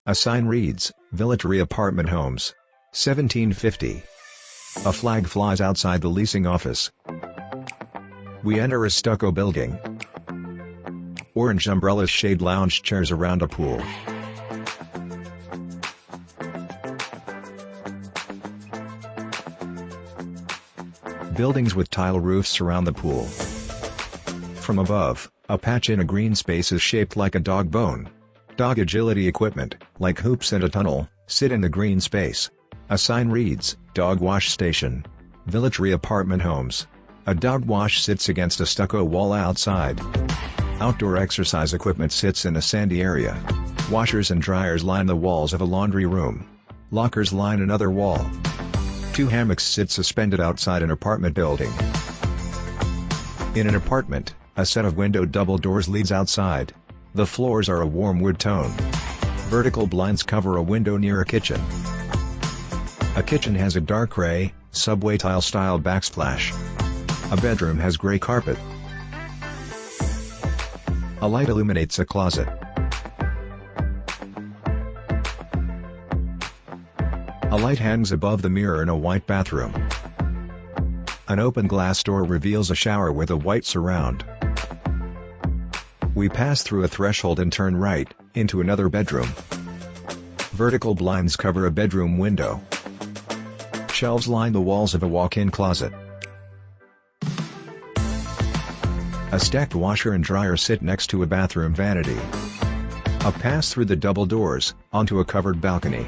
A sign reads, Villatree Apartment Homes. 1750. A flag flies outside the leasing office. We enter a stucco building. Orange umbrellas shade lounge chairs around a pool. Buildings with tile roofs surround the pool. From above, a patch in a green space is shaped like a dog bone. Dog agility equipment, like hoops and a tunnel, sit in the green space. A sign reads, Dog Wash Station. Villatree Apartment Homes. A dog wash sits against a stucco wall outside. Outdoor exercise equipment sits in a sandy area. Washers and dryers line the walls of a laundry room. Lockers line another wall. 2 hammocks sit suspended outside an apartment building. In an apartment, a set of window double doors leads outside. The floors are a warm wood tone. Vertical blinds cover a window near a kitchen. A kitchen has a dark gray, subway tile-style backsplash. A bedroom has gray carpet. A light illuminates a closet. A light hangs above the mirror in a white bathroom. An open glass door reveals a shower with a white surround. We pass through a threshold and turn right, into another bedroom. Vertical blinds cover a bedroom window. Shelves line the walls of a walk-in closet. A stacked washer and dryer sit next to a bathroom vanity. A pass through the double doors, onto a covered balcony.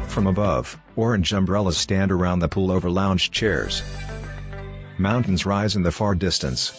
From above, orange umbrellas stand around the pool over lounge chairs. Mountains rise in the far distance.